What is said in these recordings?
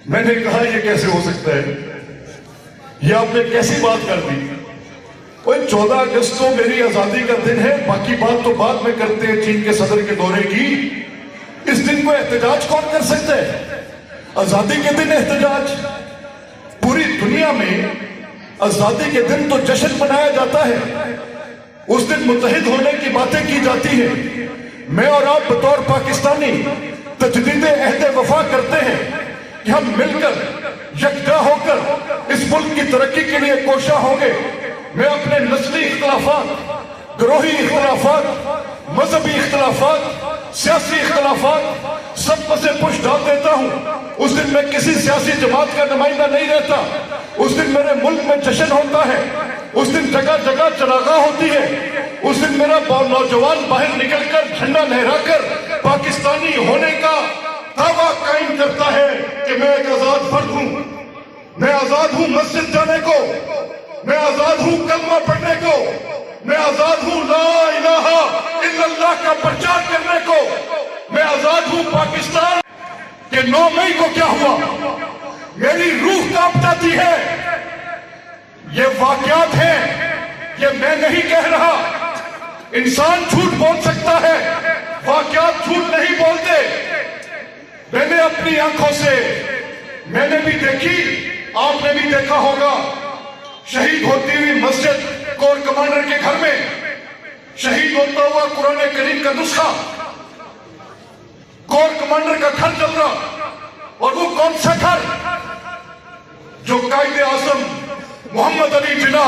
मैंने कहा ये कैसे हो सकता है, ये आपने कैसी बात कर दी। 14 अगस्त तो मेरी आजादी का दिन है, बाकी बात तो बाद में करते हैं चीन के सदर के दौरे की। इस दिन को एहतजाज कौन कर सकता है? आजादी के दिन एहतजाज? पूरी दुनिया में आजादी के दिन तो जश्न मनाया जाता है, उस दिन मुत्तहिद होने की बातें की जाती है। मैं और आप बतौर पाकिस्तानी तजदीद अहद वफा करते हैं कि हम मिलकर यकजा होकर इस मुल्क की तरक्की के लिए कोशा होंगे। मैं अपने नस्ली इख्तलाफात, ग्रोही इख्तलाफात, मजहबी इख्तलाफात, सियासी इख्तलाफात सब पर से पुश डाल देता हूं। उस दिन मैं किसी सियासी जमात का नुमाइंदा नहीं रहता। उस दिन मेरे मुल्क में जश्न होता है, उस दिन जगह जगह चरागाह होती है। उस दिन मेरा नौजवान बाहर निकलकर झंडा लहराकर पाकिस्तानी होने का दावा कायम करता है कि मैं एक आजाद फर्द हूं। मैं आजाद हूं मस्जिद जाने को, मैं आजाद हूं कलमा पढ़ने को, मैं आजाद हूं ला इलाहा इल्लल्लाह का प्रचार करने को, मैं आजाद हूं पाकिस्तान के 9 मई को क्या हुआ, मेरी रूह कांप जाती है। ये वाकयात है, ये मैं नहीं कह रहा। इंसान झूठ बोल सकता है, वाकयात झूठ नहीं बोलते। मैंने अपनी आंखों से मैंने भी देखी, आपने भी देखा होगा, शहीद होती हुई मस्जिद कोर कमांडर के घर में शहीद होता हुआ कुरान करीम का नुस्खा, कोर कमांडर का घर जल रहा। और वो कौन सा घर? जो कायदे आजम मोहम्मद अली जिन्ना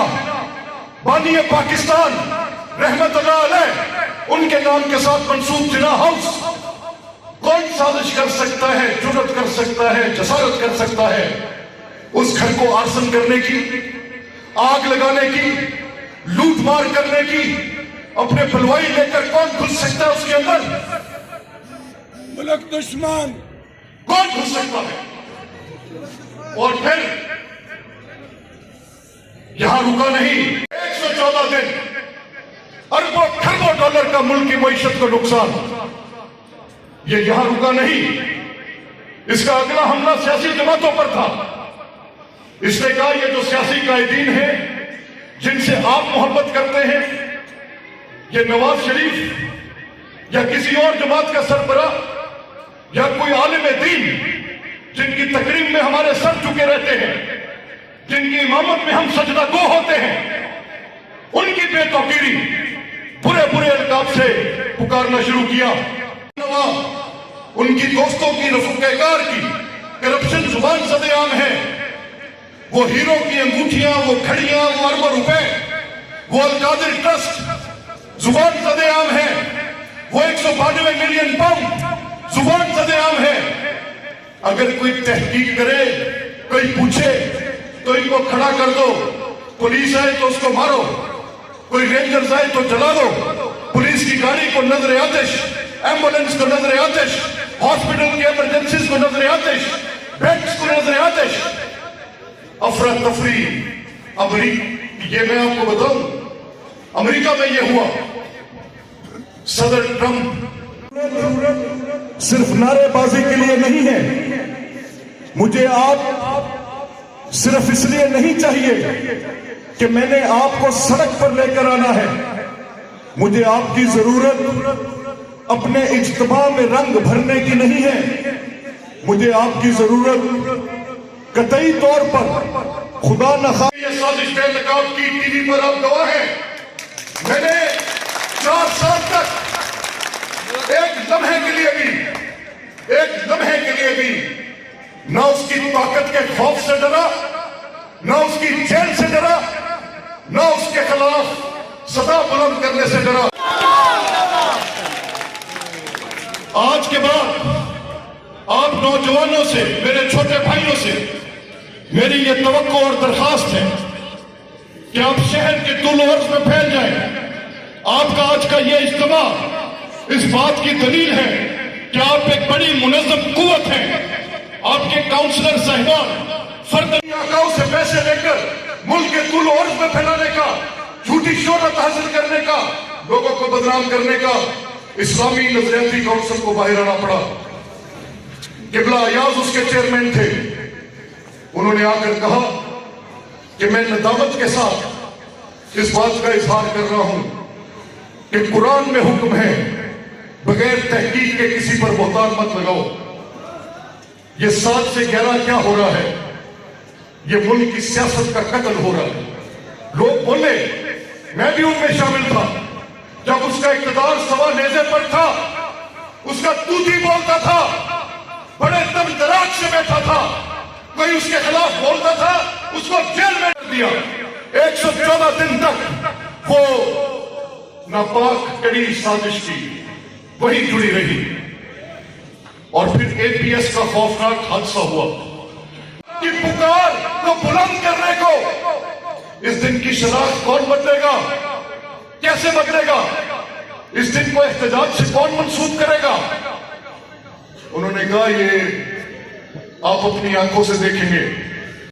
बानी पाकिस्तान रहमतुल्लाह अलैह उनके नाम के साथ मंसूब जिन्ना हाउस। कौन साजिश कर सकता है, जुर्रत कर सकता है, जसारत कर सकता है उस घर को आर्सन करने की, आग लगाने की, लूट मार करने की? अपने पलवाई लेकर कौन घुस सकता है उसके अंदर? मुल्क दुश्मन कौन घुस सकता है? और फिर यहां रुका नहीं, 114 दिन अरबों खरबों डॉलर का मुल्क की मईशत को नुकसान, ये यहां रुका नहीं। इसका अगला हमला सियासी जमातों पर था। इसने कहा ये जो सियासी कायदीन हैं जिनसे आप मोहब्बत करते हैं, ये नवाज शरीफ या किसी और जमात का सरबराह या कोई आलिम दीन जिनकी तकरीब में हमारे सर झुके रहते हैं, जिनकी इमामत में हम सजदा गो होते हैं, उनकी बेतौकीरी बुरे बुरे अलकाब से पुकारना शुरू किया। उनकी दोस्तों की रफूकार की करप्शन जुबान सदेआम है। वो हीरो की अंगूठियां, वो घड़ियां, वो अरबों रुपए, वो अलकादिर ट्रस्ट जुबान सदेआम है। वो 192 मिलियन पाउंड जुबान सदेआम है। अगर कोई तहकीक करे, कोई पूछे तो इनको खड़ा कर दो, पुलिस आए तो उसको मारो, कोई रेंजर्स आए तो जला दो, पुलिस की गाड़ी को नजर आतिश, एम्बुलेंस को नजर आतिश, हॉस्पिटल की इमरजेंसी को नजर आतिश, बेड्स को नजर आतिश, अफरा तफरी। ये मैं आपको बताऊं, अमेरिका में ये हुआ। सदर ट्रंप सिर्फ नारेबाजी के लिए नहीं है, मुझे आप सिर्फ इसलिए नहीं चाहिए कि मैंने आपको सड़क पर लेकर आना है। मुझे आपकी जरूरत अपने इज्तिमा में रंग भरने की नहीं है। मुझे आपकी जरूरत कतई तौर पर खुदा न खा ये साजिश बेनकाब की टीवी पर आप गवाह हैं। मैंने 4 साल तक एक लम्हे के लिए भी ना उसकी ताकत के खौफ से डरा, ना उसकी जेल से डरा, ना उसके खिलाफ सदा बुलंद करने से डरा। आज के बाद आप नौजवानों से, मेरे छोटे भाइयों से मेरी ये तवक्को और दरखास्त है कि आप शहर के तुल अर्ज में फैल जाएं। आपका आज का ये इज्तिमा इस बात की दलील है कि आप एक बड़ी मुनज़्ज़म कुव्वत हैं। आपके काउंसलर साहिबान फर्दनी आकाओं से पैसे लेकर मुल्क के तुल अर्ज में फैलाने का, झूठी शोहरत हासिल करने का, लोगों को बदनाम करने का इस्लामी नजरियाती काउंसिल को बाहर आना पड़ा। किबला अयाज उसके चेयरमैन थे। उन्होंने आकर कहा कि मैं नदामत के साथ इस बात का इजहार कर रहा हूं कि कुरान में हुक्म है बगैर तहकीक के किसी पर बोहतान मत लगाओ। ये 7 से 11 क्या हो रहा है? ये मुल्क की सियासत का कत्ल हो रहा है। लोग बोले, मैं भी उनमें शामिल था, जब उसका इक़्तिदार सवा नेज़े पर था, उसका तूती बोलता था, बड़े दम दराज से बैठा था, कोई उसके खिलाफ बोलता था, उसको जेल में डाल दिया। 114 दिन तक वो नापाक कड़ी साजिश की वही जुड़ी रही, और फिर एपीएस का खौफनाक हादसा हुआ कि पुकार को बुलंद करने को इस दिन की शनाख्त कौन बदलेगा, कैसे बदलेगा, इस दिन को एहतजाज से कौन मंसूब करेगा? उन्होंने कहा ये आप अपनी आंखों से देखेंगे